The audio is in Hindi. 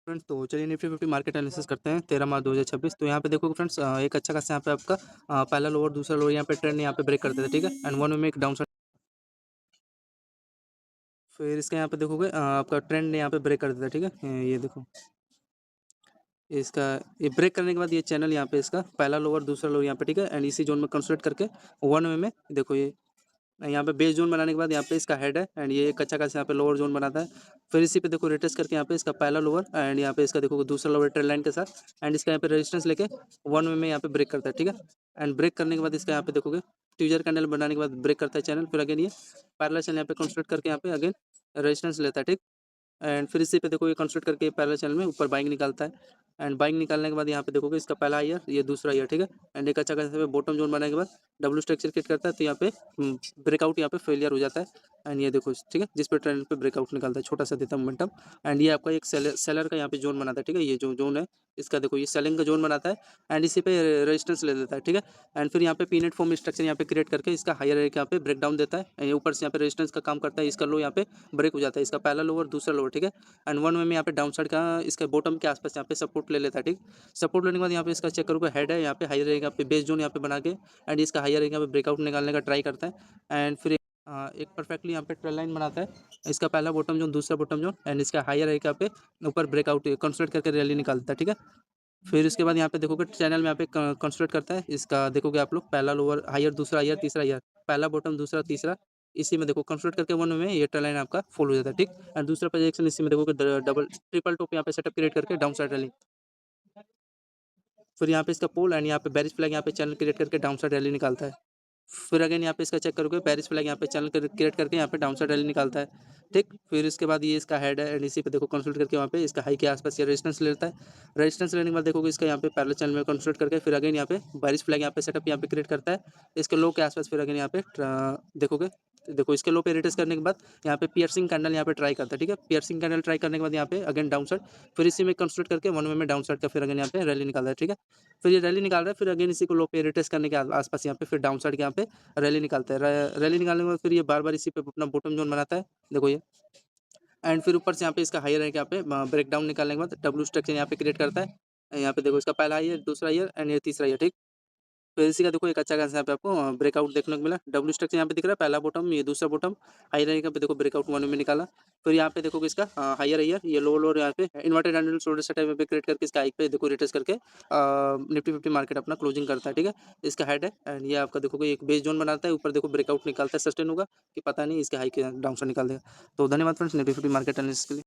फ्रेंड्स तो चलिए निफ्टी 50 मार्केट एनालिसिस करते हैं 13 मार्च 2026। तो यहाँ पे देखोगे फ्रेंड्स एक अच्छा खासा यहाँ पे आपका पहला लोअर दूसरा लोअर यहाँ पे ट्रेंड यहाँ पे ब्रेक करते थे, ठीक है। एंड वन वे में एक डाउन साइड, फिर इसका यहाँ पे देखोगे आपका ट्रेंड ने यहाँ पे ब्रेक कर दिया था, ठीक है। ये देखो इसका ये ब्रेक करने के बाद ये चैनल यहाँ पे इसका पहला लोअर दूसरा लोअर यहाँ पे, ठीक है। एंड इसी जोन में कंसोलिडेट करके वन वे में देखो ये यहाँ पे बेस जोन बनाने के बाद यहाँ पे इसका हेड है एंड ये एक अच्छा खासा यहाँ पे लोअर जोन बनाता है। फिर इसी पे देखो रिटेस्ट करके यहाँ पे इसका पहला लोअर एंड यहाँ पे इसका देखो दूसरा लोअर ट्रेंड लाइन के साथ एंड इसका यहाँ पे रेजिस्टेंस लेके वन वे में यहाँ पे ब्रेक करता है, ठीक है। एंड ब्रेक करने के बाद इसका यहाँ पे देखोगे ट्यूजर कैंडल बनाने के बाद ब्रेक करता है चैनल, फिर अगेन ये पैरेलल चैनल यहाँ पे कंस्ट्रक्ट करके यहाँ पे अगेन रेजिस्टेंस लेता है, ठीक। एंड फिर इसी पे देखो ये कंस्ट्रक्ट करके पैरेलल चैनल में ऊपर बाइंग निकालता है। एंड बाइंग निकालने के बाद यहाँ पे देखोगे इसका पहला ईयर ये दूसरा ईयर, ठीक है। एंड एक अच्छा खासा बॉटम जोन बनाने के बाद डब्ल्यू स्ट्रक्चर क्रिएट करता है, तो यहाँ पे ब्रेकआउट यहाँ पे फेलियर हो जाता है। एंड ये देखो, ठीक है, जिस पे ट्रेंड पे ब्रेकआउट निकालता है छोटा सा देता है मोमेंटम। एंड ये आपका एक सेलर का यहाँ पे जोन बनाता है, ठीक है। ये जो जोन है इसका देखो ये सेलिंग का जोन बनाता है एंड इसी पे रेजिस्टेंस ले लेता है, ठीक है। एंड फिर यहाँ पे पीनेट फॉर्म स्ट्रक्चर यहाँ पे क्रिएट करके इसका हायर यहाँ पे ब्रेक डाउन देता है। ये ऊपर से यहाँ पे रेजिस्टेंस का काम करता है, इसका लो यहाँ पे ब्रेक हो जाता है, इसका पहला लोअर दूसरा लोअर, ठीक है। एंड वन वे में यहाँ पे डाउन साइड का इसका बॉटम के आसपास यहाँ पे सपोर्ट ले लेता है, ठीक। सपोर्ट लेने के बाद यहाँ पे इसका चेक करोगे हेड है यहाँ पे हायर यहाँ पे बेस जोन यहाँ पे बना के एंड इसका हायर यहाँ पे ब्रेकआउट निकालने का ट्राई करता है। एंड फिर एक परफेक्टली यहाँ पे ट्रेल लाइन बनाता है, इसका पहला बॉटम जोन दूसरा बॉटम जोन एंड इसका हायर है यहाँ पे ऊपर ब्रेकआउट कंसोलिडेट करके रैली निकालता है, ठीक है। फिर इसके बाद यहाँ पे देखोगे चैनल में यहाँ पे कंसोलिडेट करता है, इसका देखोगे आप लोग पहला लोअर हायर दूसरा हायर तीसरा हायर पहला बॉटम दूसरा तीसरा, इसी में देखो कंसोलिडेट करके वन में ये ट्रेल लाइन आपका फॉलो हो जाता है, ठीक। एंड दूसरा प्रोजेक्शन इसी में देखोगे डबल ट्रिपल टॉप यहाँ पे सेटअप क्रिएट करके डाउन साइड रैली, फिर यहाँ पे इसका पोल एंड यहाँ पे बेरिश फ्लैग यहाँ पे चैनल क्रिएट करके डाउन साइड रैली निकालता है। फिर अगेन यहाँ पे इसका चेक करोगे बेरिश फ्लैग यहाँ पे चैनल क्रिएट करके यहाँ पे डाउन साइड रैली निकालता है, ठीक। फिर इसके बाद ये इसका हेड है एंड इसी पे देखो कंसोलिडेट करके वहाँ पे इसका हाई के आसपास ये रेजिस्टेंस लेता है। रेजिस्टेंस लेने के बाद देखोगे इसका यहाँ पे पैरेलल चैनल में कंसोलिडेट करके फिर अगेन यहाँ पे बेरिश फ्लैग यहाँ पे सेटअप यहाँ पे क्रिएट करता है, इसके लो के आसपास फिर अगेन यहाँ पे देखोगे देखो इसके लो पे रिटेस्ट करने के बाद यहाँ पे पियर्सिंग कैंडल यहाँ पे ट्राई करता है, ठीक है। पियर्सिंग कैंडल ट्राई करने के बाद यहाँ पे अगेन डाउन साइड, फिर इसी में कंसोलिडेट करके वन वे में डाउन साइड का फिर अगेन यहाँ पे रैली निकाल रहा है, ठीक है। फिर ये रैली निकाल रहा है, फिर अगेन इसी को लो पे रिटेस्ट करने के आसपास यहाँ पे फिर डाउन साइड के यहाँ पे रैली निकालता है। रैली निकालने के बाद फिर ये बार बार इसी पे अपना बॉटम जोन बनाता है, देखो ये। एंड फिर ऊपर से यहाँ पे इसका हायर है यहाँ पे ब्रेक डाउन निकालने के बाद डब्ल्यू स्ट्रक्चर यहाँ पे क्रिएट करता है। यहाँ पे देखो इसका पहला हायर दूसरा हायर एंड ये तीसरा हायर, ठीक। फिर इसी का देखो एक अच्छा खासा यहाँ पे आपको ब्रेकआउट देखने को मिला, डब्ल्यू स्ट्रक्चर यहाँ पे दिख रहा है पहला बॉटम ये दूसरा बॉटम हायर यहाँ पे देखो ब्रेकआउट वन में निकाला। फिर यहाँ पे देखोगे इसका हायर हायर ये लो लोअर यहाँ पे इन्वर्टेड हैंडल शोल्डर सेटअप पे क्रिएट करके इसका हाइक पे देखो रिटेस्ट करके निफ्टी 50 मार्केट अपना क्लोजिंग करता है, ठीक है। इसका हेड है एंड ये आपका देखोगे एक बेस जोन बनाता है, ऊपर देखो ब्रेकआउट निकालता है, सस्टेन होगा कि पता नहीं इसके हाई के डाउन से निकाल देगा। तो धन्यवाद फ्रेंड्स निफ्टी 50 मार्केट एनालिसिस के लिए।